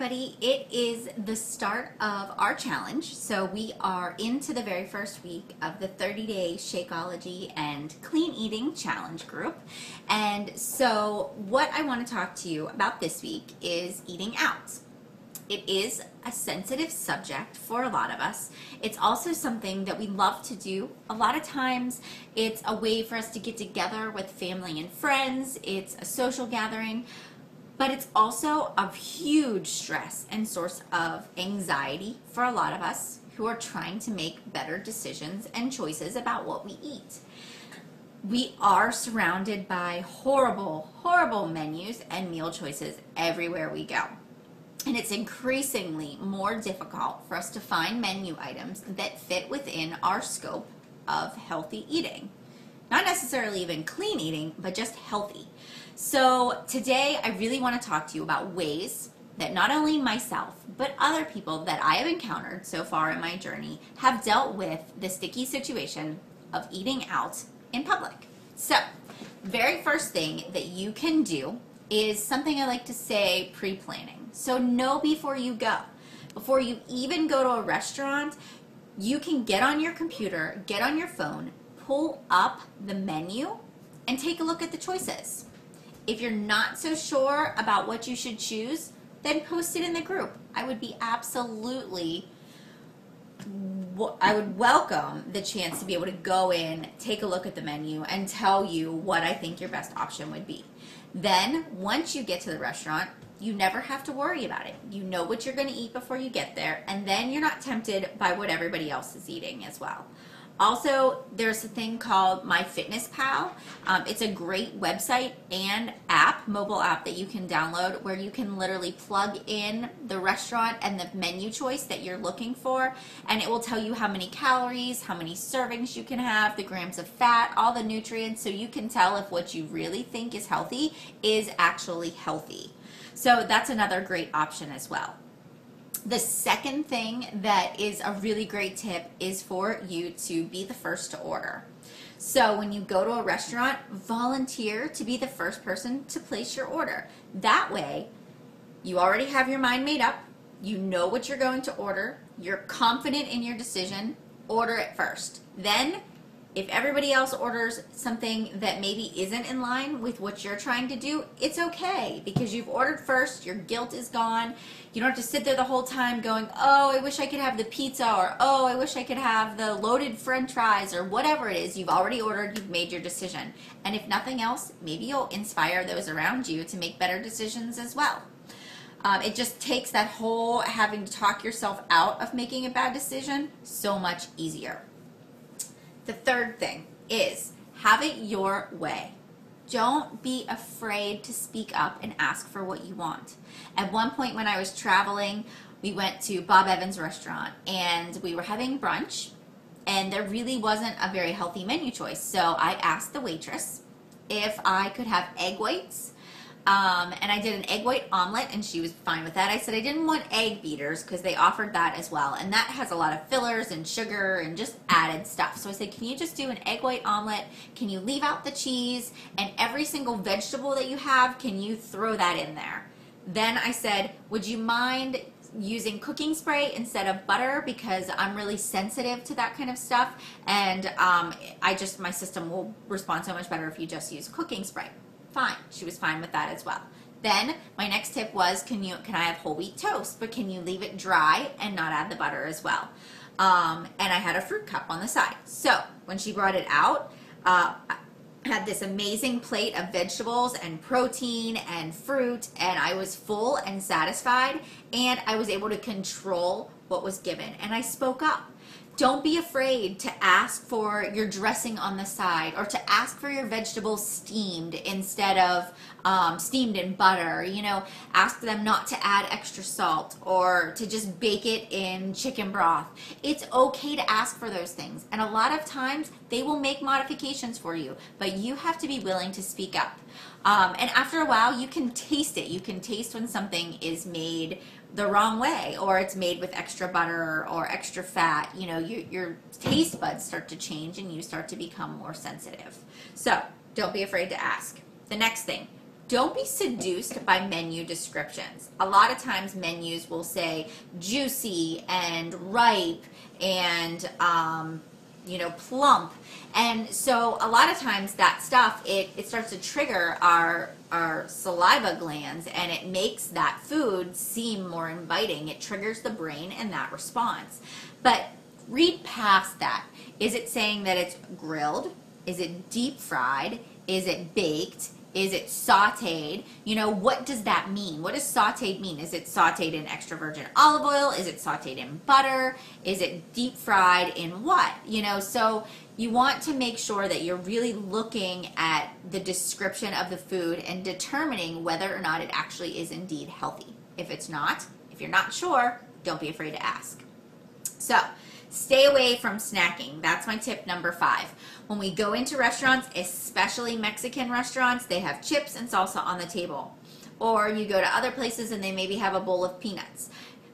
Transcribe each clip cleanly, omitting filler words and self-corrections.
everybody. It is the start of our challenge. So we are into the very first week of the 30-day Shakeology and Clean Eating Challenge group. And so what I want to talk to you about this week is eating out. It is a sensitive subject for a lot of us. It's also something that we love to do. A lot of times it's a way for us to get together with family and friends. It's a social gathering. But it's also a huge stress and source of anxiety for a lot of us who are trying to make better decisions and choices about what we eat. We are surrounded by horrible, horrible menus and meal choices everywhere we go. And it's increasingly more difficult for us to find menu items that fit within our scope of healthy eating. Not necessarily even clean eating, but just healthy. So today I really want to talk to you about ways that not only myself, but other people that I have encountered so far in my journey have dealt with the sticky situation of eating out in public. So, very first thing that you can do is something I like to say pre-planning. So know before you go. Before you even go to a restaurant, you can get on your computer, get on your phone, pull up the menu, and take a look at the choices. If you're not so sure about what you should choose, then post it in the group. I would welcome the chance to be able to go in, take a look at the menu, and tell you what I think your best option would be. Then, once you get to the restaurant, you never have to worry about it. You know what you're going to eat before you get there, and then you're not tempted by what everybody else is eating as well. Also, there's a thing called MyFitnessPal. It's a great website and app, mobile app that you can download where you can literally plug in the restaurant and the menu choice that you're looking for, and it will tell you how many calories, how many servings you can have, the grams of fat, all the nutrients, so you can tell if what you really think is healthy is actually healthy. So that's another great option as well. The second thing that is a really great tip is for you to be the first to order. So when you go to a restaurant, volunteer to be the first person to place your order. That way, you already have your mind made up, you know what you're going to order, you're confident in your decision, order it first. Then, if everybody else orders something that maybe isn't in line with what you're trying to do, it's okay because you've ordered first, your guilt is gone. You don't have to sit there the whole time going, oh, I wish I could have the pizza, or oh, I wish I could have the loaded french fries, or whatever it is. You've already ordered, you've made your decision. And if nothing else, maybe you'll inspire those around you to make better decisions as well. It just takes that whole having to talk yourself out of making a bad decision so much easier. The third thing is have it your way. Don't be afraid to speak up and ask for what you want. At one point when I was traveling, we went to Bob Evans' restaurant and we were having brunch, and there really wasn't a very healthy menu choice. So I asked the waitress if I could have egg whites. And I did an egg white omelet, and she was fine with that. I said I didn't want egg beaters because they offered that as well, and that has a lot of fillers and sugar and just added stuff. So I said, can you just do an egg white omelet? Can you leave out the cheese? And every single vegetable that you have, can you throw that in there? Then I said, would you mind using cooking spray instead of butter, because I'm really sensitive to that kind of stuff, and my system will respond so much better if you just use cooking spray. Fine. She was fine with that as well. Then my next tip was, can I have whole wheat toast, but can you leave it dry and not add the butter as well? And I had a fruit cup on the side. So when she brought it out, I had this amazing plate of vegetables and protein and fruit, and I was full and satisfied, and I was able to control what was given, and I spoke up. Don't be afraid to ask for your dressing on the side, or to ask for your vegetables steamed instead of steamed in butter. You know, ask them not to add extra salt, or to just bake it in chicken broth. It's okay to ask for those things, and a lot of times they will make modifications for you, but you have to be willing to speak up. And after a while, you can taste it. You can taste when something is made the wrong way, or it's made with extra butter or extra fat. You know, your taste buds start to change and you start to become more sensitive. So don't be afraid to ask. The next thing, don't be seduced by menu descriptions. A lot of times menus will say juicy and ripe and plump. And so a lot of times that stuff, it starts to trigger our saliva glands, and it makes that food seem more inviting. It triggers the brain in that response. But read past that. Is it saying that it's grilled? Is it deep fried? Is it baked? Is it sauteed? What does that mean? What does sauteed mean? Is it sauteed in extra virgin olive oil? Is it sauteed in butter? Is it deep fried in what? So you want to make sure that you're really looking at the description of the food and determining whether or not it actually is indeed healthy. If it's not, if you're not sure, don't be afraid to ask. So, stay away from snacking. That's my tip number 5. When we go into restaurants, especially Mexican restaurants, they have chips and salsa on the table. Or you go to other places and they maybe have a bowl of peanuts.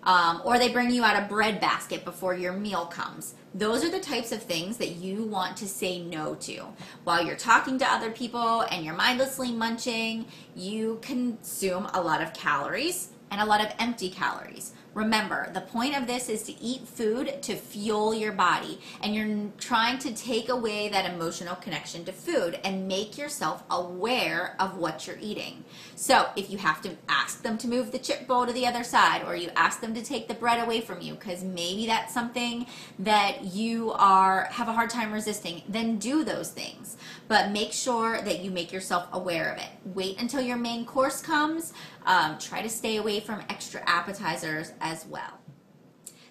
Or they bring you out a bread basket before your meal comes. Those are the types of things that you want to say no to. While you're talking to other people and you're mindlessly munching, you consume a lot of calories and a lot of empty calories. Remember, the point of this is to eat food to fuel your body, and you're trying to take away that emotional connection to food and make yourself aware of what you're eating. So if you have to ask them to move the chip bowl to the other side, or you ask them to take the bread away from you because maybe that's something that you have a hard time resisting, then do those things. But make sure that you make yourself aware of it. Wait until your main course comes. Try to stay away from extra appetizers as well.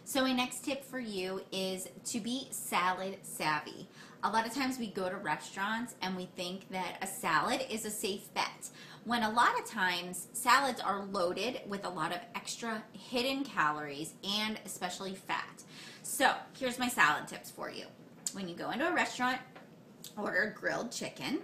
So my next tip for you is to be salad savvy. A lot of times we go to restaurants and we think that a salad is a safe bet, when a lot of times salads are loaded with a lot of extra hidden calories and especially fat. So here's my salad tips for you. When you go into a restaurant, order grilled chicken.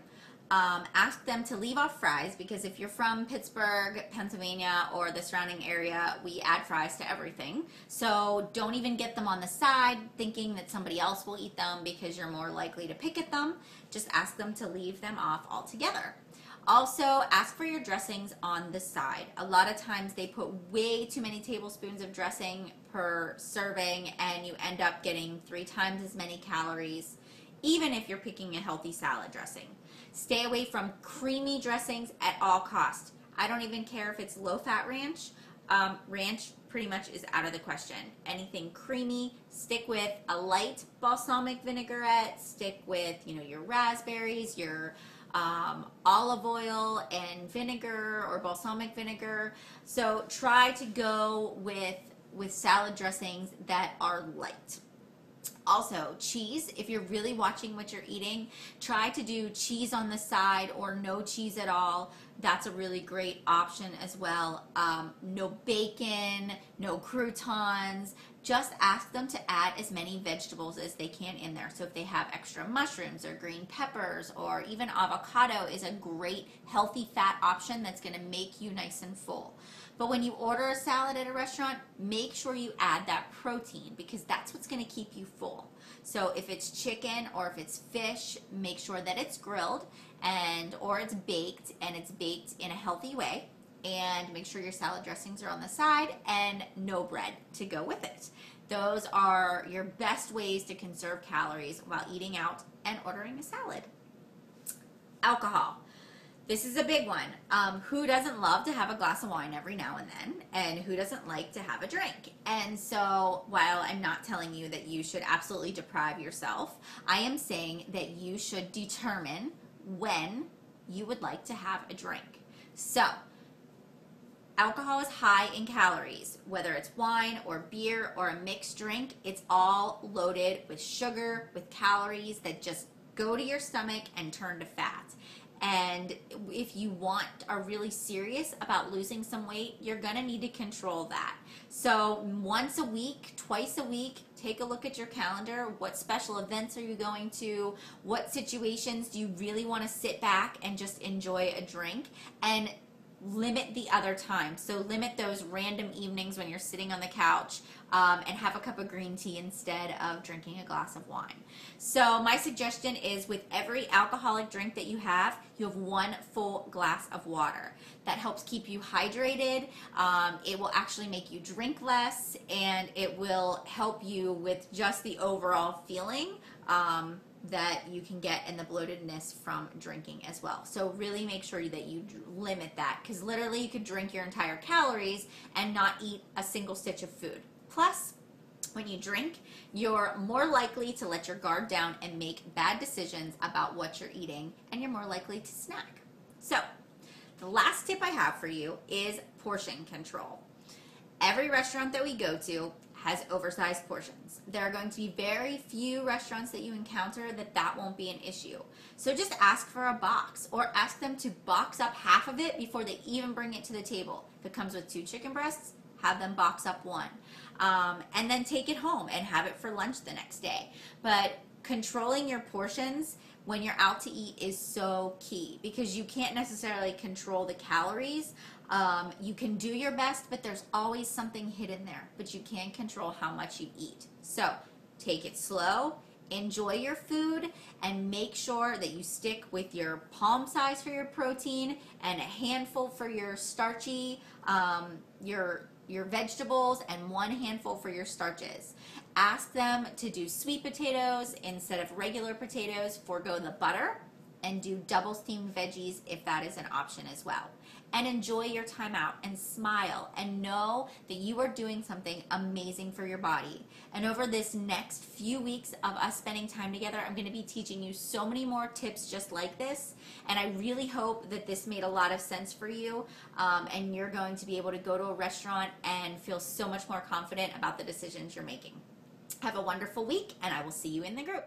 Ask them to leave off fries, because if you're from Pittsburgh, Pennsylvania, or the surrounding area, we add fries to everything. So don't even get them on the side thinking that somebody else will eat them because you're more likely to pick at them. Just ask them to leave them off altogether. Also, ask for your dressings on the side. A lot of times they put way too many tablespoons of dressing per serving, and you end up getting 3 times as many calories, even if you're picking a healthy salad dressing. Stay away from creamy dressings at all costs. I don't even care if it's low-fat ranch. Ranch pretty much is out of the question. Anything creamy, stick with a light balsamic vinaigrette. Stick with, your raspberries, your olive oil and vinegar, or balsamic vinegar. So try to go with salad dressings that are light. Also, cheese. If you're really watching what you're eating, try to do cheese on the side or no cheese at all. That's a really great option as well. No bacon, no croutons. Just ask them to add as many vegetables as they can in there. So if they have extra mushrooms or green peppers, or even avocado is a great healthy fat option that's going to make you nice and full. But when you order a salad at a restaurant, make sure you add that protein, because that's what's going to keep you full. So if it's chicken or if it's fish, make sure that it's grilled or it's baked, and it's baked in a healthy way. And make sure your salad dressings are on the side and no bread to go with it. Those are your best ways to conserve calories while eating out and ordering a salad. Alcohol. This is a big one. Who doesn't love to have a glass of wine every now and then? And who doesn't like to have a drink? And so while I'm not telling you that you should absolutely deprive yourself, I am saying that you should determine when you would like to have a drink. So alcohol is high in calories. Whether it's wine or beer or a mixed drink, it's all loaded with sugar, with calories that just go to your stomach and turn to fat. And if you are really serious about losing some weight, you're going to need to control that. So once a week, twice a week, take a look at your calendar. What special events are you going to? What situations do you really want to sit back and just enjoy a drink? And limit the other times. So limit those random evenings when you're sitting on the couch and have a cup of green tea instead of drinking a glass of wine. So my suggestion is with every alcoholic drink that you have 1 full glass of water. That helps keep you hydrated. It will actually make you drink less, and it will help you with just the overall feeling that you can get in the bloatedness from drinking as well. So really make sure that you limit that, because literally you could drink your entire calories and not eat a single stitch of food. Plus, when you drink, you're more likely to let your guard down and make bad decisions about what you're eating, and you're more likely to snack. So the last tip I have for you is portion control. Every restaurant that we go to has oversized portions. There are going to be very few restaurants that you encounter that won't be an issue. So just ask for a box, or ask them to box up half of it before they even bring it to the table. If it comes with 2 chicken breasts, have them box up 1. And then take it home and have it for lunch the next day. But controlling your portions when you're out to eat is so key, because you can't necessarily control the calories. You can do your best, but there's always something hidden there, but you can control how much you eat. So take it slow, enjoy your food, and make sure that you stick with your palm size for your protein and a handful for your starchy, your vegetables, and 1 handful for your starches. Ask them to do sweet potatoes instead of regular potatoes, forego the butter, and do double steamed veggies if that is an option as well. And enjoy your time out and smile and know that you are doing something amazing for your body. And over this next few weeks of us spending time together, I'm going to be teaching you so many more tips just like this. And I really hope that this made a lot of sense for you, and you're going to be able to go to a restaurant and feel so much more confident about the decisions you're making. Have a wonderful week, and I will see you in the group.